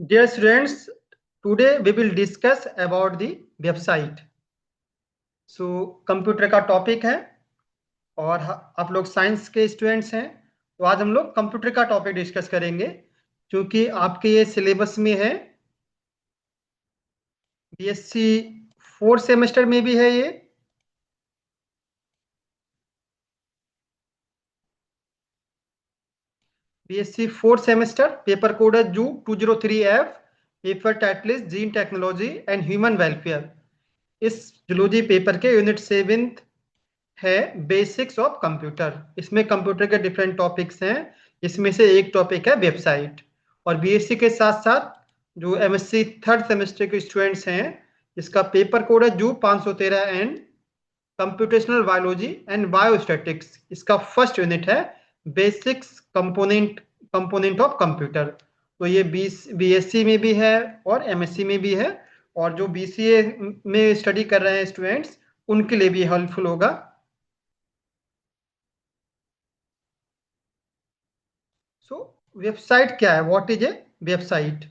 Dear students, today we will discuss about the website. Computer का topic है और आप लोग साइंस के स्टूडेंट्स हैं, तो आज हम लोग कंप्यूटर का टॉपिक डिस्कस करेंगे क्योंकि आपके ये सिलेबस में है। बीएससी फोर्थ सेमेस्टर में भी है ये। BSc fourth semester paper code है जू 203F। Paper title is gene technology and human welfare. इस जूलॉजी पेपर के यूनिट 7 है बेसिक्स ऑफ कंप्यूटर। इसमें कंप्यूटर के डिफरेंट टॉपिक्स हैं। इसमें से एक टॉपिक है वेबसाइट। और बीएससी के साथ साथ जो एमएससी थर्ड सेमेस्टर के स्टूडेंट्स हैं, इसका पेपर कोड है जू 513 and computational biology and biostatics. इसका फर्स्ट यूनिट है basics component component of computer. तो ये बीएससी में भी है और एमएससी में भी है, और जो बीसीए में स्टडी कर रहे हैं स्टूडेंट्स, उनके लिए भी हेल्पफुल होगा। सो वेबसाइट क्या है? What is a website?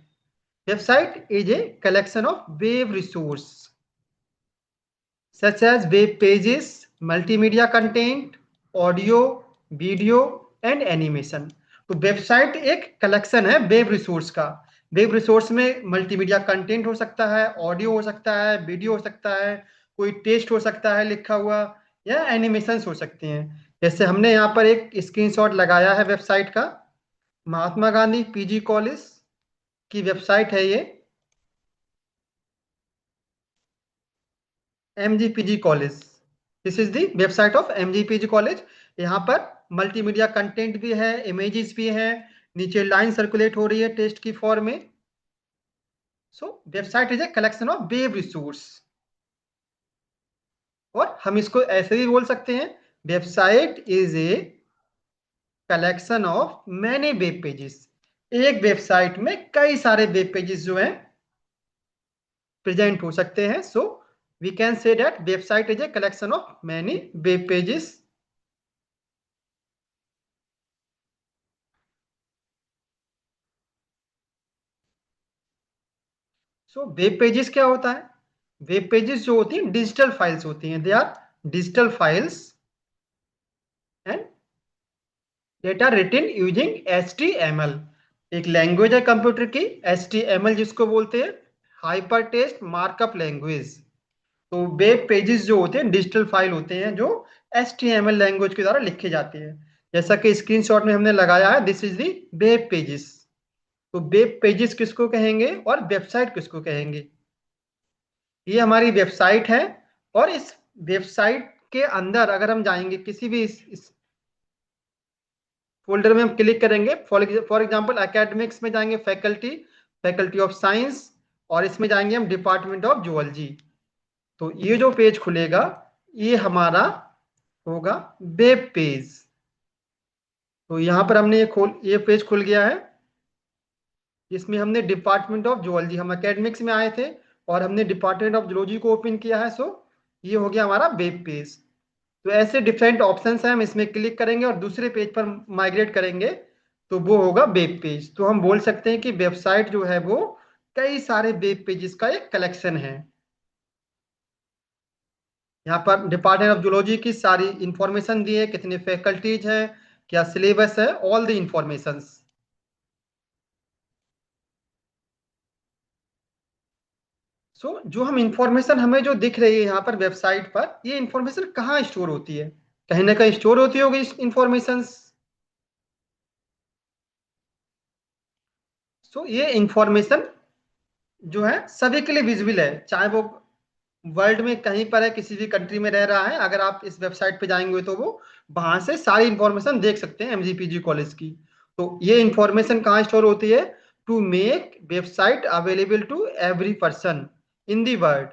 Website is a collection of web resource such as web pages, multimedia content, audio, video and animation. तो वेबसाइट एक कलेक्शन है वेब रिसोर्स का। वेब रिसोर्स में मल्टीमीडिया कंटेंट हो सकता है, ऑडियो हो सकता है, वीडियो हो सकता है, कोई टेक्स्ट हो सकता है लिखा हुआ, या एनिमेशंस हो सकते हैं। जैसे हमने यहाँ पर एक स्क्रीनशॉट लगाया है वेबसाइट का। महात्मा गांधी पीजी कॉलेज की वेबसाइट है ये, MGPG college. This is the website of MGPG college. यहाँ पर मल्टीमीडिया कंटेंट भी है, इमेजेस भी हैं, नीचे लाइन सर्कुलेट हो रही है टेक्स्ट की फॉर्म में। सो website is a collection of web resource. और हम इसको ऐसे भी बोल सकते हैं, website is a collection of many web pages. एक वेबसाइट में कई सारे वेब पेजेस जो हैं प्रेजेंट हो सकते हैं। So we can say that website is a collection of many web pages. So web pages क्या होता है? वेब पेजेस जो होती हैं डिजिटल फाइल्स होती हैं। They are digital files and data written using HTML। एक लैंग्वेज है कंप्यूटर की HTML, जिसको बोलते हैं हाइपर टेक्स्ट मार्कअप लैंग्वेज। तो वेब पेजेस जो होते हैं डिजिटल फाइल होते हैं जो HTML लैंग्वेज के द्वारा लिखे जाते हैं। जैसा कि स्क्रीनशॉट में हमने लगाया है, this is the web pages. तो वेब पेजेस किसको कहेंगे और वेबसाइट किसको कहेंगे? ये हमारी वेबसाइट है। और इस वेबसाइट के अंदर अगर हम जाएंगे किसी भी इस फोल्डर में हम क्लिक करेंगे, फॉर एग्जांपल एकेडमिक्स में जाएंगे, फैकल्टी फैकल्टी ऑफ साइंस, और इसमें जाएंगे हम डिपार्टमेंट ऑफ जूलॉजी। तो ये जो पेज खुलेगा ये हमारा होगा वेब पेज। तो यहाँ पर हमने ये पेज खुल गया है, जिसमें हमने डिपार्टमेंट ऑफ जूलॉजी, हम एकेडमिक्स में आए थे और हमने डिपार्टमेंट ऑफ जूलॉजी को ओपन किया है। सो ये हो गया हमारा वेब पेज। तो ऐसे डिफरेंट ऑप्शंस हैं, हम इसमें क्लिक करेंगे और दूसरे पेज पर माइग्रेट करेंगे तो वो होगा वेब पेज। तो हम बोल सकते हैं कि वेबसाइट जो है वो कई सारे वेब पेजेस का एक कलेक्शन है। यहाँ पर डिपार्टमेंट ऑफ जूलॉजी की सारी इंफॉर्मेशन दी है, कितने फैकल्टीज हैं, क्या सिलेबस है, ऑल द इंफॉर्मेशंस। जो हम इंफॉर्मेशन हमें जो दिख रही है यहाँ पर वेबसाइट पर, ये इंफॉर्मेशन कहाँ स्टोर होती है? कहीं ना कहीं स्टोर होती होगी इंफॉर्मेशन। ये इंफॉर्मेशन जो है सभी के लिए विजिबल है, चाहे वो वर्ल्ड में कहीं पर है, किसी भी कंट्री में रह रहा है। अगर आप इस वेबसाइट पे जाएंगे तो वो वहां से सारी इंफॉर्मेशन देख सकते हैं एमजीपीजी कॉलेज की। तो ये इंफॉर्मेशन कहाँ स्टोर होती है? To make website available to every person in the world,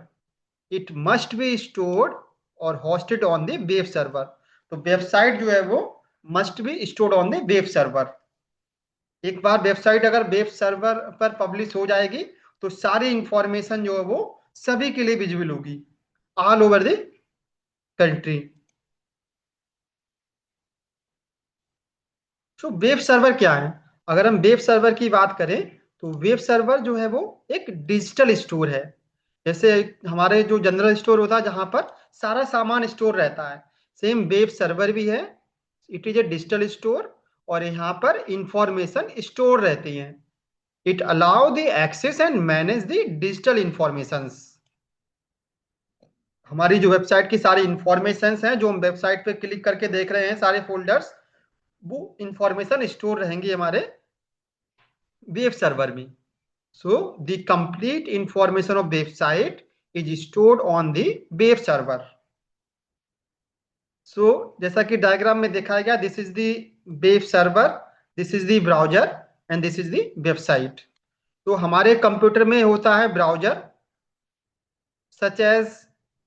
it must be stored और hosted on the web server. तो वेबसाइट जो है वो must be stored on the web server. एक बार वेबसाइट अगर वेब सर्वर पर पब्लिश हो जाएगी तो सारी इंफॉर्मेशन जो है वो सभी के लिए विजिबल होगी, all over the country. Web server क्या है? अगर हम वेब सर्वर की बात करें तो वेब सर्वर जो है वो एक डिजिटल स्टोर है। जैसे हमारे जो जनरल स्टोर होता है जहां पर सारा सामान स्टोर रहता है, सेम वेब सर्वर भी है। It is a digital store, और यहाँ पर इंफॉर्मेशन स्टोर रहती हैं। It allow the access and manage the digital informations. हमारी जो वेबसाइट की सारी इंफॉर्मेशंस हैं, जो हम वेबसाइट पे क्लिक करके देख रहे हैं, सारे फोल्डर्स, वो इंफॉर्मेशन स्टोर रहेंगी हमारे वेब सर्वर में। So the complete information of website is stored on the web server. So जैसा कि डायग्राम में दिखाया गया, this is the web server, this is the browser, and this is the website. तो हमारे कंप्यूटर में होता है ब्राउजर, सच एज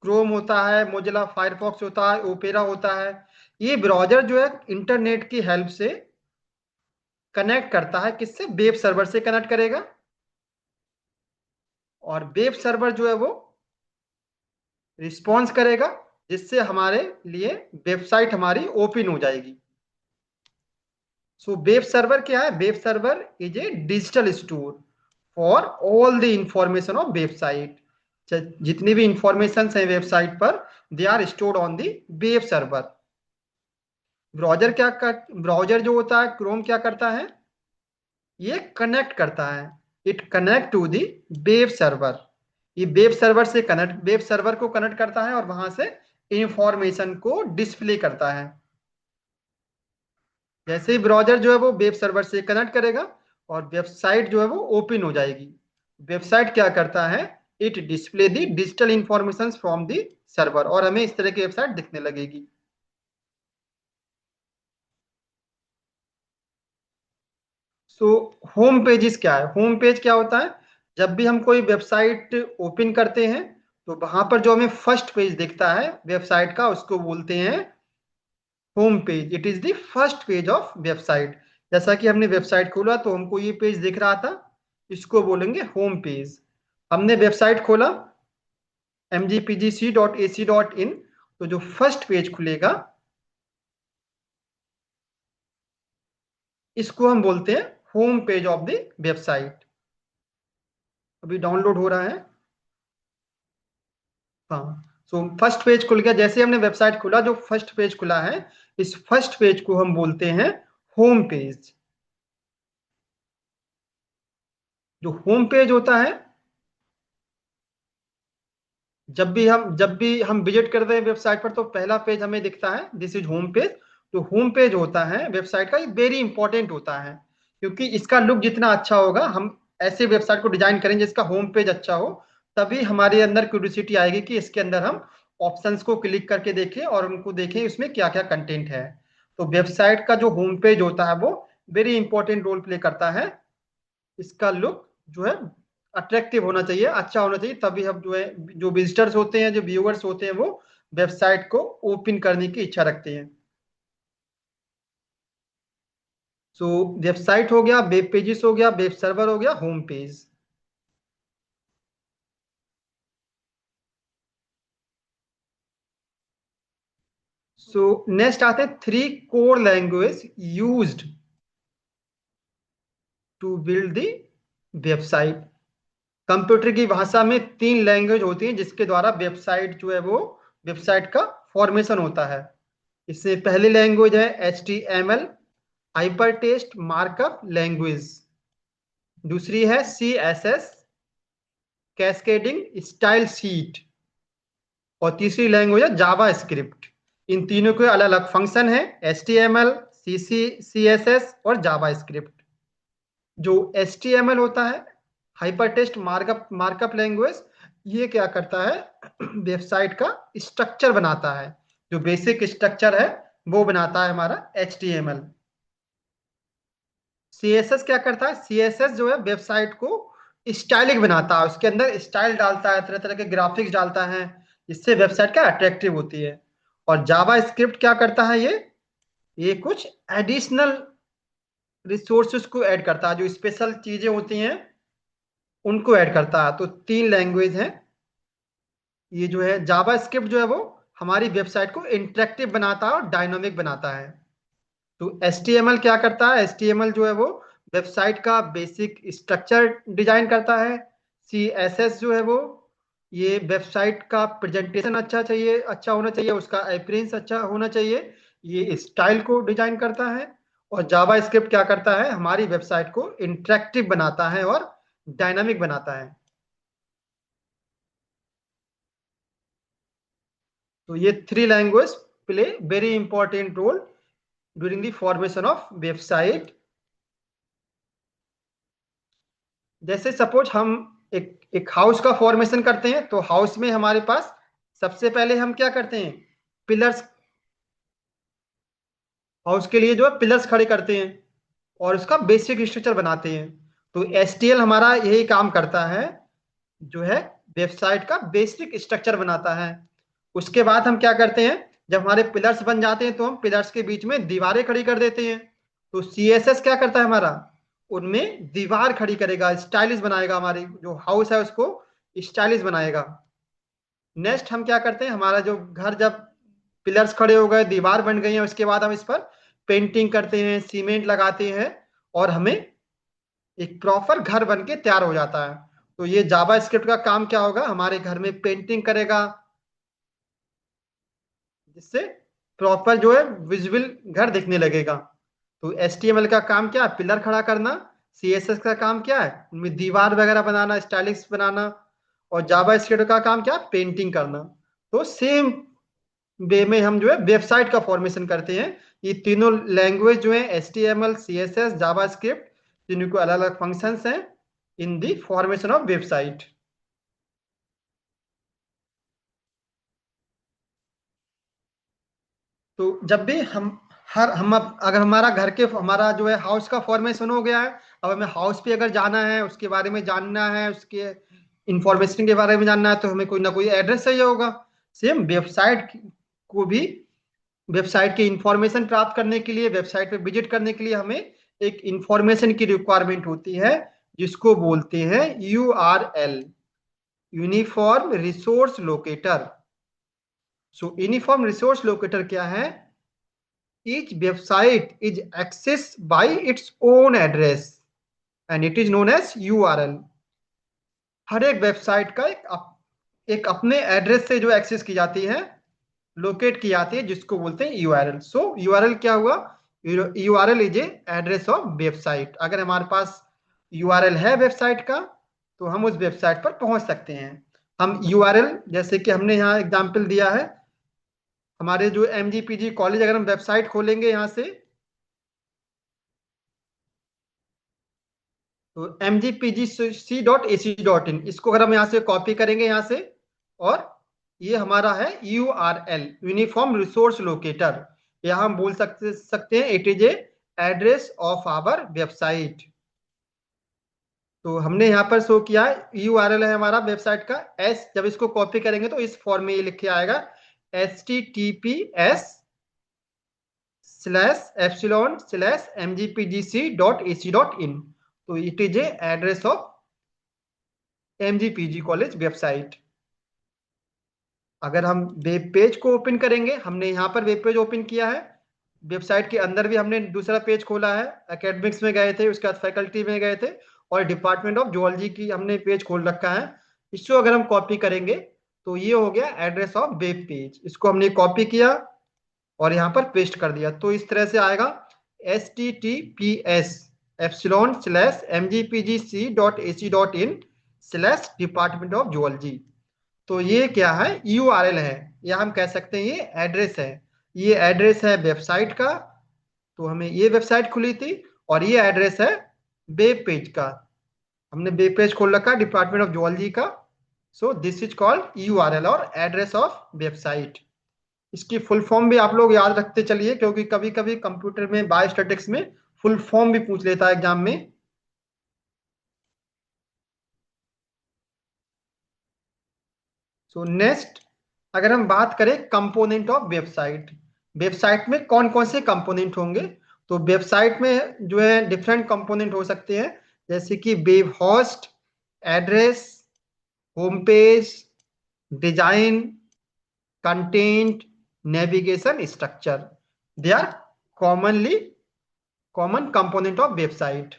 क्रोम होता है, मोजिला फायरफॉक्स होता है, ओपेरा होता है। ये ब्राउजर जो है इंटरनेट की हेल्प से कनेक्ट करता है, किससे? वेब सर्वर से कनेक्ट करेगा। और वेब सर्वर जो है वो रिस्पॉन्स करेगा, जिससे हमारे लिए वेबसाइट हमारी ओपन हो जाएगी। सो वेब सर्वर क्या है? Web server is a digital store for all the information of website. जितनी भी इंफॉर्मेशन है वेबसाइट पर, they are stored on the web server. Browser जो होता है क्रोम, क्या करता है? ये कनेक्ट करता है। It connect to the web server. ये वेब सर्वर को कनेक्ट करता है और वहां से इंफॉर्मेशन को डिस्प्ले करता है। जैसे ही ब्राउजर जो है वो वेब सर्वर से कनेक्ट करेगा और वेबसाइट जो है वो ओपन हो जाएगी। वेबसाइट क्या करता है? It display the digital information from the server, और हमें इस तरह की वेबसाइट दिखने लगेगी। सो होम पेजेस क्या है? होम पेज क्या होता है? जब भी हम कोई वेबसाइट ओपन करते हैं, तो वहां पर जो हमें फर्स्ट पेज दिखता है वेबसाइट का, उसको बोलते हैं home page. It is the first page of website. जैसा कि हमने वेबसाइट खोला तो हमको ये पेज दिख रहा था, इसको बोलेंगे होम पेज। हमने वेबसाइट खोला mgpgc.ac.in, तो जो फर्स्ट पेज खुलेगा इसको हम बोलते हैं home page of the website. अभी डाउनलोड हो रहा है। हाँ, सो फर्स्ट पेज खुल गया। जैसे हमने वेबसाइट खुला, जो फर्स्ट पेज खुला है, इस फर्स्ट पेज को हम बोलते हैं होम पेज। जो होम पेज होता है, जब भी हम विजिट करते हैं वेबसाइट पर, तो पहला पेज हमें दिखता है, दिस इज होम पेज। जो होम पेज होता है वेबसाइट का, ये वेरी इंपॉर्टेंट होता है, क्योंकि इसका लुक जितना अच्छा होगा, हम ऐसे वेबसाइट को डिजाइन करेंगे जिसका होम पेज अच्छा हो, तभी हमारे अंदर क्यूरियोसिटी आएगी कि इसके अंदर हम ऑप्शंस को क्लिक करके देखें और उनको देखें उसमें क्या क्या कंटेंट है। तो वेबसाइट का जो होम पेज होता है वो वेरी इंपॉर्टेंट रोल प्ले करता है। इसका लुक जो है अट्रैक्टिव होना चाहिए, अच्छा होना चाहिए, तभी हम जो है, जो विजिटर्स होते हैं, जो व्यूअर्स होते हैं, वो वेबसाइट को ओपन करने की इच्छा रखते हैं। सो वेबसाइट हो गया, वेब पेजेस हो गया, वेब सर्वर हो गया, होम पेज। सो नेक्स्ट आते हैं three core language used to build the website. Computer की भाषा में तीन लैंग्वेज होती हैं जिसके द्वारा वेबसाइट जो है वो वेबसाइट का फॉर्मेशन होता है। इससे पहली लैंग्वेज है HTML, hyper text markup language. दूसरी है CSS, कैस्केडिंग स्टाइल शीट। और तीसरी लैंग्वेज है जावा स्क्रिप्ट। इन तीनों के अलग अलग फंक्शन है, HTML, CSS और जावा स्क्रिप्ट। जो HTML होता है, हाइपर टेक्स्ट मार्कअप लैंग्वेज, ये क्या करता है? वेबसाइट का स्ट्रक्चर बनाता है। जो बेसिक स्ट्रक्चर है वो बनाता है हमारा HTML। CSS क्या करता है? CSS जो है वेबसाइट को स्टाइलिक बनाता है, उसके अंदर स्टाइल डालता है, तरह तरह के ग्राफिक्स डालता है, जिससे वेबसाइट का अट्रैक्टिव होती है। और जावा स्क्रिप्ट क्या करता है? ये कुछ एडिशनल रिसोर्सेज को ऐड करता है, जो स्पेशल चीजें होती हैं उनको ऐड करता है। तो तीन लैंग्वेज हैं। ये जो है जावा स्क्रिप्ट जो है वो हमारी वेबसाइट को इंटरेक्टिव बनाता है और डायनामिक बनाता है। तो HTML क्या करता है? HTML जो है वो वेबसाइट का बेसिक स्ट्रक्चर डिजाइन करता है। CSS जो है वो ये वेबसाइट का प्रेजेंटेशन अच्छा होना चाहिए, उसका अपीयरेंस अच्छा होना चाहिए, ये स्टाइल को डिजाइन करता है। और जावा स्क्रिप्ट क्या करता है, हमारी वेबसाइट को इंटरेक्टिव बनाता है और डायनामिक बनाता है। तो ये three language play very important role during the formation of website. जैसे सपोज हम एक हाउस का फॉर्मेशन करते हैं, तो हाउस में हमारे पास सबसे पहले हम क्या करते हैं, पिलर्स, हाउस के लिए जो है पिलर्स खड़े करते हैं और उसका बेसिक स्ट्रक्चर बनाते हैं। तो एसटीएल हमारा यही काम करता है, जो है वेबसाइट का बेसिक स्ट्रक्चर बनाता है। उसके बाद हम क्या करते हैं, जब हमारे पिलर्स बन जाते हैं तो हम पिलर्स के बीच में दीवारें खड़ी कर देते हैं। तो सीएसएस क्या करता है हमारा, उनमें दीवार खड़ी करेगा, स्टाइलिश बनाएगा, हमारी जो हाउस है उसको स्टाइलिश बनाएगा। नेक्स्ट हम क्या करते हैं, हमारा जो घर जब पिलर्स खड़े हो गए, दीवार बन गई है, उसके बाद हम इस पर पेंटिंग करते हैं, सीमेंट लगाते हैं और हमें एक प्रॉपर घर बन के तैयार हो जाता है। तो ये जावा स्क्रिप्ट का काम क्या होगा, हमारे घर में पेंटिंग करेगा, जिससे प्रॉपर जो है विजुअल घर दिखने लगेगा। तो एचटीएमएल का काम क्या है, पिलर खड़ा करना। सीएसएस का काम क्या है, उनमें दीवार वगैरह बनाना, स्टाइलिश बनाना। और जावा स्क्रिप्ट का काम क्या है, पेंटिंग करना। तो सेम वे में हम जो है वेबसाइट का फॉर्मेशन करते हैं। ये तीनों लैंग्वेज जो है HTML, CSS, जावा स्क्रिप्ट, जिनके को अलग अलग फंक्शंस हैं इन दी फॉर्मेशन ऑफ वेबसाइट। तो जब भी अगर हमारा घर के हमारा जो है हाउस का फॉर्मेशन हो गया है, अब हमें हाउस पे अगर जाना है, उसके बारे में जानना है, उसके इंफॉर्मेशन के बारे में जानना है, तो हमें कोई ना कोई एड्रेस चाहिए होगा। सेम वेबसाइट को भी, वेबसाइट की इंफॉर्मेशन प्राप्त करने के लिए, वेबसाइट पे विजिट करने के लिए हमें एक इंफॉर्मेशन की रिक्वायरमेंट होती है, जिसको बोलते हैं URL, यूनिफॉर्म रिसोर्स लोकेटर। सो यूनिफॉर्म रिसोर्स लोकेटर क्या है, each website is accessed by its own address and it is known as URL। हर एक वेबसाइट का एक अपने एड्रेस से जो एक्सेस की जाती है, लोकेट की जाती है, जिसको बोलते हैं यूआरएल। सो यूआरएल क्या हुआ, URL is a address of website. अगर हमारे पास यूआरएल है वेबसाइट का, तो हम उस वेबसाइट पर पहुंच सकते हैं। हम यूआरएल, जैसे कि हमने यहाँ एग्जाम्पल दिया है, हमारे जो MGPG कॉलेज, अगर हम वेबसाइट खोलेंगे यहाँ से, तो mgpgc.ac.in, इसको अगर हम यहाँ से कॉपी करेंगे यहाँ से, और ये हमारा है URL, यूनिफॉर्म रिसोर्स लोकेटर। यहाँ हम बोल सकते हैं it is a address of our website. तो हमने यहाँ पर शो किया है URL है हमारा वेबसाइट का। एस जब इसको कॉपी करेंगे तो इस फॉर्म में ये लिख के आएगा, https://mgpgc.ac.in। तो it is a address of MGPG college website. अगर हम वेब पेज को ओपन करेंगे, हमने यहाँ पर वेब पेज ओपन किया है, वेबसाइट के अंदर भी हमने दूसरा पेज खोला है, एकेडमिक्स में गए थे, उसके बाद फैकल्टी में गए थे, और डिपार्टमेंट ऑफ जूलॉजी की हमने पेज खोल रखा है। इसको अगर हम कॉपी करेंगे तो ये हो गया एड्रेस ऑफ वेब पेज। इसको हमने कॉपी किया और यहाँ पर पेस्ट कर दिया, तो इस तरह से आएगा https://mgpgc.ac.in/department of zoology। तो ये क्या है, URL है, या हम कह सकते हैं ये एड्रेस है। ये एड्रेस है वेबसाइट का, तो हमें ये वेबसाइट खुली थी, और ये एड्रेस है वेब पेज का, हमने वेब पेज खोल रखा डिपार्टमेंट ऑफ जूलॉजी का। So this is called URL, और एड्रेस ऑफ वेबसाइट। इसकी फुल फॉर्म भी आप लोग याद रखते चलिए, क्योंकि कभी कभी कंप्यूटर में बायोस्टैटिक्स में फुल फॉर्म भी पूछ लेता है एग्जाम में। सो नेक्स्ट, अगर हम बात करें कंपोनेंट ऑफ वेबसाइट, वेबसाइट में कौन कौन से कंपोनेंट होंगे, तो वेबसाइट में जो है डिफरेंट कंपोनेंट हो सकते हैं, जैसे कि web host, address, home page, design, content, navigation, structure. They are common component of website.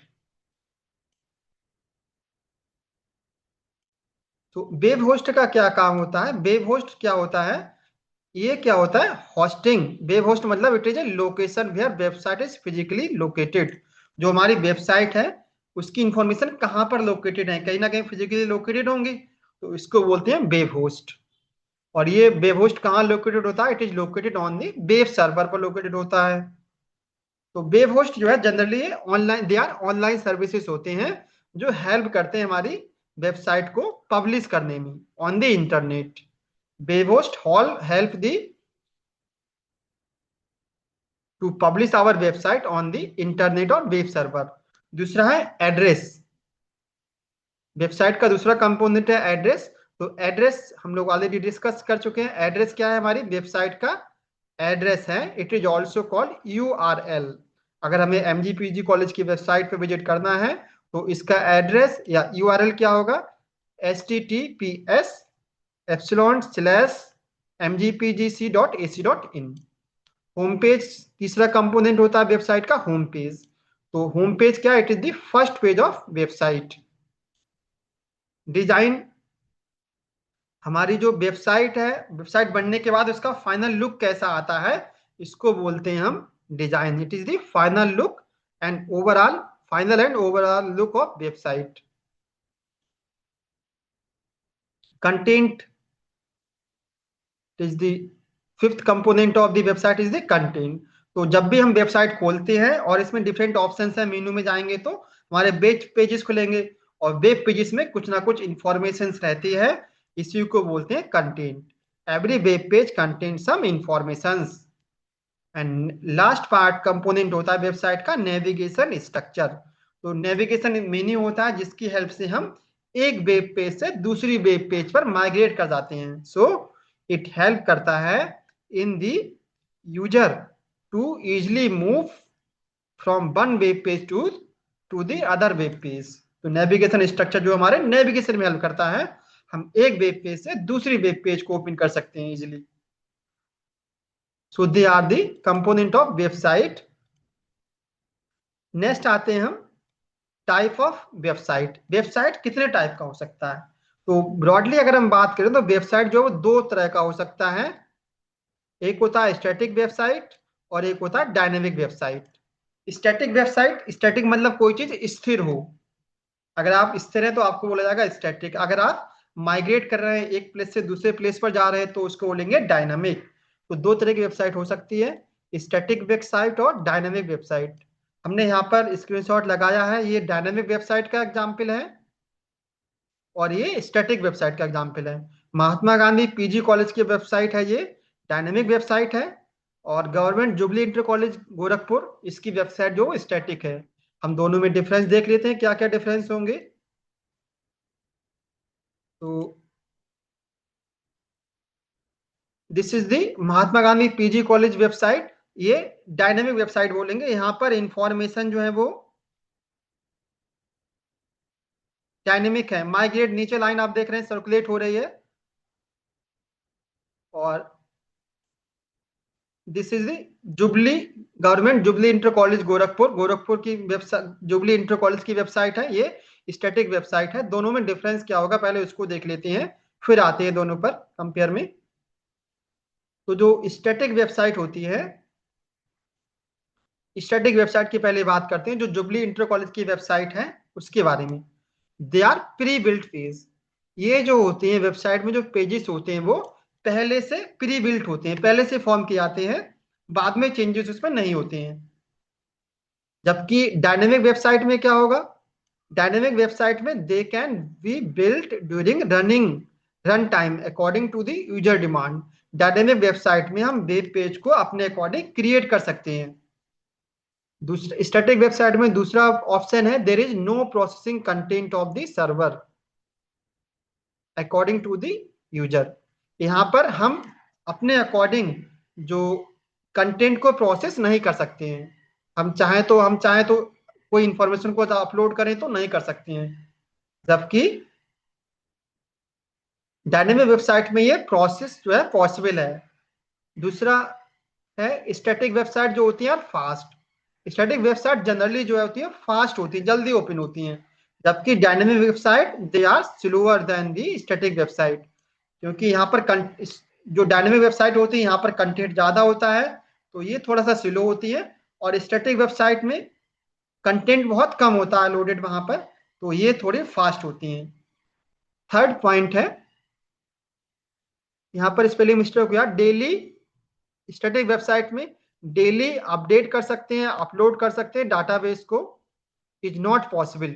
तो वेब होस्ट का क्या काम होता है? वेब होस्ट क्या होता है? ये क्या होता है? होस्टिंग। वेब होस्ट मतलब it is a location where website is physically located. जो हमारी वेबसाइट है उसकी इंफॉर्मेशन कहाँ पर लोकेटेड है, कहीं ना कहीं फिजिकली लोकेटेड होंगी, तो इसको बोलते हैं वेब होस्ट। और ये वेब होस्ट कहाँ लोकेटेड होता है? It is located on the web server पर लोकेटेड होता है। तो वेब होस्ट जो है generally online, they are online services होते हैं जो हेल्प करते हैं हमारी वेबसाइट को पब्लिश करने में on the internet. Web host hall help the to publish our website on the internet और वेब सर्वर। दूसरा है एड्रेस। वेबसाइट का दूसरा कंपोनेंट है एड्रेस। तो एड्रेस हम लोग ऑलरेडी डिस्कस कर चुके हैं। एड्रेस क्या है? हमारी वेबसाइट का एड्रेस है। It is also called URL। अगर हमें MGPG कॉलेज की वेबसाइट पे विजिट करना है तो इसका एड्रेस या URL क्या होगा? https:/mgpgc.ac.in। होम पेज तीसरा कंपोनेंट होता है वेबसाइट का, होम पेज। तो होम पेज क्या? It is the first page of website. Design, हमारी जो वेबसाइट है, वेबसाइट बनने के बाद उसका फाइनल लुक कैसा आता है, इसको बोलते हैं हम design. It is the final look and overall, final and overall look of website. Content is the fifth component of the website is the content. तो जब भी हम वेबसाइट खोलते हैं और इसमें डिफरेंट ऑप्शंस है, मेनू में जाएंगे तो हमारे वेब पेजेस खुलेंगे और वेब पेजेस में कुछ ना कुछ इंफॉर्मेशन रहती है, इसी को बोलते हैं content. Every web page content some informations. And last part component होता है वेबसाइट का नेविगेशन स्ट्रक्चर। तो नेविगेशन मेन्यू होता है जिसकी हेल्प से हम एक वेब पेज से दूसरी वेब पेज पर माइग्रेट कर जाते हैं। सो इट हेल्प करता है in the user to easily move from one web page to the other web page. तो नेविगेशन स्ट्रक्चर जो हमारे नेविगेशन में हेल्प करता है, हम एक वेब पेज से दूसरी वेब पेज को ओपन कर सकते हैं easily. So they are the component of website. Next आते हैं हम टाइप ऑफ वेबसाइट। वेबसाइट कितने टाइप का हो सकता है? तो ब्रॉडली अगर हम बात करें तो वेबसाइट जो है दो तरह का हो सकता है। एक होता है स्टैटिक वेबसाइट और एक होता है dynamic website. Static website, static मतलब कोई चीज स्थिर हो। अगर आप स्थिर हैं तो आपको बोला जाएगा स्टैटिक। अगर आप माइग्रेट कर रहे हैं एक प्लेस से दूसरे प्लेस पर जा रहे हैं तो उसको बोलेंगे डायनामिक। तो दो तरह की वेबसाइट हो सकती है, स्टैटिक वेबसाइट और डायनामिक वेबसाइट। हमने यहाँ पर स्क्रीनशॉट लगाया है, ये डायनामिक वेबसाइट का एग्जाम्पल है और ये स्टैटिक वेबसाइट का एग्जाम्पल है। महात्मा गांधी PG कॉलेज की वेबसाइट है, ये डायनेमिक वेबसाइट है। और government jubilee inter college Gorakhpur, इसकी वेबसाइट जो स्टैटिक है। हम दोनों में डिफरेंस देख लेते हैं, क्या क्या डिफरेंस होंगे। तो this is the Mahatma Gandhi PG college website. ये डायनेमिक वेबसाइट बोलेंगे। यहाँ पर इंफॉर्मेशन जो है वो डायनेमिक है। माइग्रेट, नीचे लाइन आप देख रहे हैं सर्कुलेट हो रही है। और this is the jubilee, government jubilee inter college Gorakhpur, Gorakhpur की वेबसाइट, जुबली इंटर कॉलेज की वेबसाइट है। ये स्टैटिक वेबसाइट है। दोनों में डिफरेंस क्या होगा पहले उसको देख लेते हैं, फिर आते हैं दोनों पर कंपेयर में। तो जो स्टैटिक वेबसाइट होती है, स्टैटिक वेबसाइट की पहले बात करते हैं। जो जुबली इंटर कॉलेज की वेबसाइट है उसके बारे में, they are pre built page. ये जो होते हैं वेबसाइट में जो पेजेस होते हैं वो पहले से प्री बिल्ट होते हैं, पहले से फॉर्म किए जाते हैं, बाद में चेंजेस उसमें नहीं होते हैं। जबकि डायनेमिक वेबसाइट में क्या होगा? डायनेमिक वेबसाइट में they can be built during run time according to the user demand. Dynamic website में हम वेब पेज को अपने अकॉर्डिंग क्रिएट कर सकते हैं। दूसरा स्टैटिक वेबसाइट में दूसरा ऑप्शन है, there is no processing content of the server according to the user. यहाँ पर हम अपने अकॉर्डिंग जो कंटेंट को प्रोसेस नहीं कर सकते हैं। हम चाहें तो कोई इंफॉर्मेशन को अपलोड करें तो नहीं कर सकते हैं, जबकि डायनेमिक वेबसाइट में ये प्रोसेस जो है पॉसिबल है। दूसरा है स्टैटिक वेबसाइट जो होती है फास्ट। स्टैटिक वेबसाइट जनरली जो है होती है फास्ट होती है, जल्दी ओपन होती हैं। जबकि dynamic website they are slower than the static website, क्योंकि यहाँ पर जो डायनेमिक वेबसाइट होती है यहाँ पर कंटेंट ज्यादा होता है तो ये थोड़ा सा स्लो होती है, और स्टैटिक वेबसाइट में कंटेंट बहुत कम होता है लोडेड वहां पर, तो ये थोड़ी फास्ट होती हैं। थर्ड पॉइंट है, यहाँ पर स्पेलिंग मिस्टेक हुआ, डेली स्टैटिक वेबसाइट में डेली अपडेट कर सकते हैं, अपलोड कर सकते हैं डाटाबेस को, is not possible.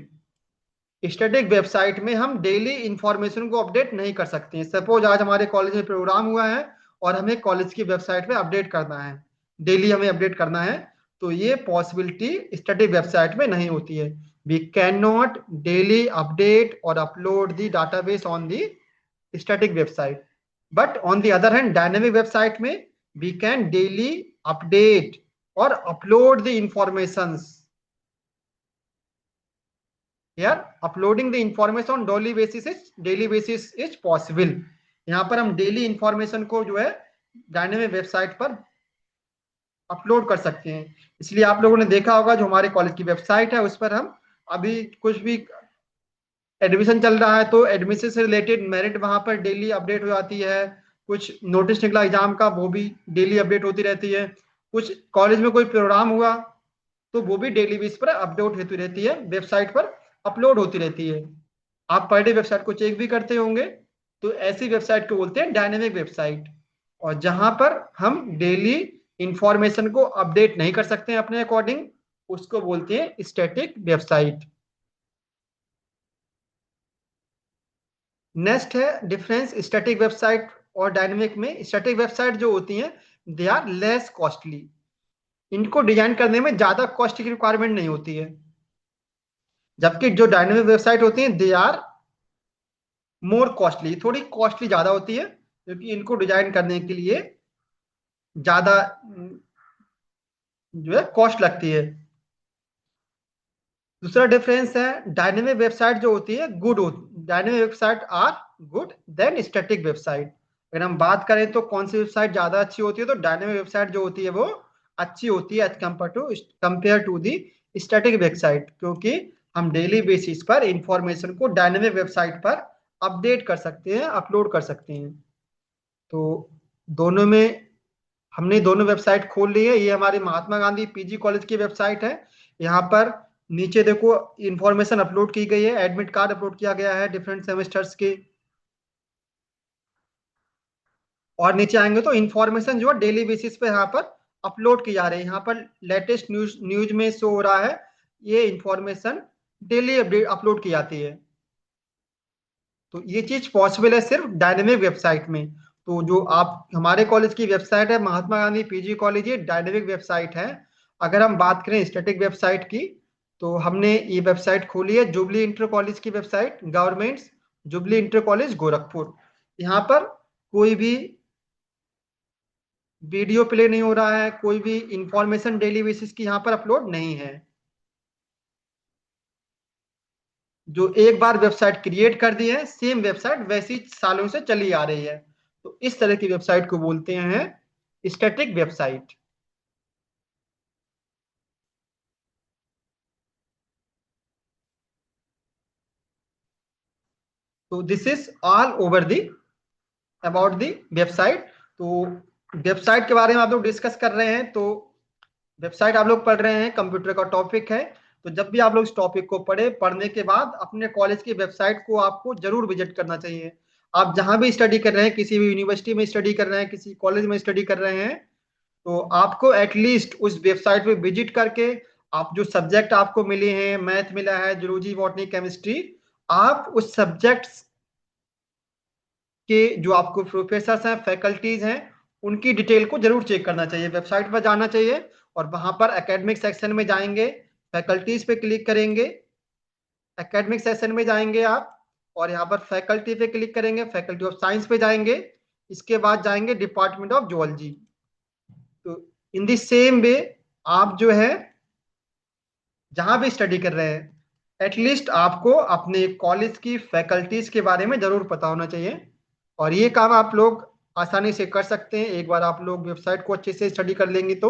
Static website में हम डेली इंफॉर्मेशन को अपडेट नहीं कर सकते हैं। सपोज आज हमारे कॉलेज में प्रोग्राम हुआ है और हमें कॉलेज की वेबसाइट पे अपडेट करना है, डेली हमें अपडेट करना है, तो ये पॉसिबिलिटी स्टैटिक वेबसाइट में नहीं होती है। We can not daily update और upload the database on the static website, but on the other hand dynamic website में वी कैन डेली अपडेट और अपलोड द इंफॉर्मेशंस। यार uploading the information on daily basis is possible. यहाँ पर हम daily information को जो है dynamic website पर अपलोड कर सकते हैं। इसलिए आप लोगों ने देखा होगा जो हमारे कॉलेज की वेबसाइट है उस पर हम अभी कुछ भी एडमिशन चल रहा है तो एडमिशन से रिलेटेड मेरिट वहां पर डेली अपडेट हो जाती है, कुछ नोटिस निकला एग्जाम का वो भी डेली अपडेट होती रहती है, कुछ कॉलेज में कोई प्रोग्राम हुआ तो वो भी डेली बेस पर अपडेट होती रहती है, वेबसाइट पर अपलोड होती रहती है। आप पर डे वेबसाइट को चेक भी करते होंगे, तो ऐसी वेबसाइट को बोलते हैं डायनेमिक वेबसाइट। और जहां पर हम डेली इंफॉर्मेशन को अपडेट नहीं कर सकते हैं अपने अकॉर्डिंग, उसको बोलते हैं स्टैटिक वेबसाइट। नेक्स्ट है डिफरेंस स्टैटिक वेबसाइट और डायनेमिक में। स्टैटिक वेबसाइट जो होती हैं दे आर लेस कॉस्टली, इनको डिजाइन करने में ज्यादा कॉस्ट की रिक्वायरमेंट नहीं होती है, जबकि जो डायनेमिक वेबसाइट होती हैं दे आर मोर कॉस्टली, थोड़ी कॉस्टली ज्यादा होती है क्योंकि इनको डिजाइन करने के लिए ज्यादा जो है कॉस्ट लगती है। दूसरा डिफरेंस है डायनेमिक वेबसाइट जो होती है गुड होती, dynamic website are good than static website. अगर हम बात करें तो कौन सी वेबसाइट ज्यादा अच्छी होती है, तो डायनेमिक वेबसाइट जो होती है वो अच्छी होती है as compare to the static website, क्योंकि हम डेली बेसिस पर इंफॉर्मेशन को डायनेमिक वेबसाइट पर अपडेट कर सकते हैं, अपलोड कर सकते हैं। तो दोनों में हमने दोनों वेबसाइट खोल ली है। ये हमारी महात्मा गांधी पीजी कॉलेज की वेबसाइट है। यहाँ पर नीचे देखो इंफॉर्मेशन अपलोड की गई है, एडमिट कार्ड अपलोड किया गया है डिफरेंट सेमेस्टर्स के, और नीचे आएंगे तो इंफॉर्मेशन जो है डेली बेसिस पे यहाँ पर अपलोड की जा रही है। यहाँ पर लेटेस्ट न्यूज न्यूज में शो हो रहा है, ये इंफॉर्मेशन डेली अपलोड की जाती है। तो ये चीज पॉसिबल है सिर्फ डायनेमिक वेबसाइट में। तो जो आप हमारे कॉलेज की वेबसाइट है महात्मा गांधी पीजी कॉलेज, ये डायनेमिक वेबसाइट है। अगर हम बात करें स्टैटिक वेबसाइट की, तो हमने ये वेबसाइट खोली है जुबली इंटर कॉलेज की website, governments jubilee inter college Gorakhpur. यहाँ पर कोई भी वीडियो प्ले नहीं हो रहा है, कोई भी इंफॉर्मेशन डेली बेसिस की यहाँ पर अपलोड नहीं है। जो एक बार वेबसाइट क्रिएट कर दी है सेम वेबसाइट वैसी सालों से चली आ रही है, तो इस तरह की वेबसाइट को बोलते हैं स्टैटिक वेबसाइट। तो this is all over the about the website. तो वेबसाइट के बारे में आप लोग डिस्कस कर रहे हैं, तो वेबसाइट आप लोग पढ़ रहे हैं, कंप्यूटर का टॉपिक है। तो जब भी आप लोग इस टॉपिक को पढ़ने के बाद अपने कॉलेज की वेबसाइट को आपको जरूर विजिट करना चाहिए। आप जहां भी स्टडी कर रहे हैं, किसी भी यूनिवर्सिटी में स्टडी कर रहे हैं, किसी कॉलेज में स्टडी कर रहे हैं, तो आपको एटलीस्ट उस वेबसाइट पे विजिट करके आप जो सब्जेक्ट आपको मिले हैं, मैथ मिला है, जूलॉजी बॉटनी केमिस्ट्री, आप उस सब्जेक्ट के जो आपको प्रोफेसर हैं, फैकल्टीज हैं, उनकी डिटेल को जरूर चेक करना चाहिए, वेबसाइट पर जाना चाहिए और वहां पर एकेडमिक सेक्शन में जाएंगे, फैकल्टीज पे क्लिक करेंगे, एकेडमिक सेक्शन में जाएंगे आप, और यहाँ पर फैकल्टी पे क्लिक करेंगे, फैकल्टी ऑफ साइंस पे जाएंगे, इसके बाद जाएंगे डिपार्टमेंट ऑफ जूलॉजी। तो इन द सेम वे आप जो है जहां भी स्टडी कर रहे हैं एटलीस्ट आपको अपने कॉलेज की फैकल्टीज के बारे में जरूर पता होना चाहिए, और ये काम आप लोग आसानी से कर सकते हैं एक बार आप लोग वेबसाइट को अच्छे से स्टडी कर लेंगे तो।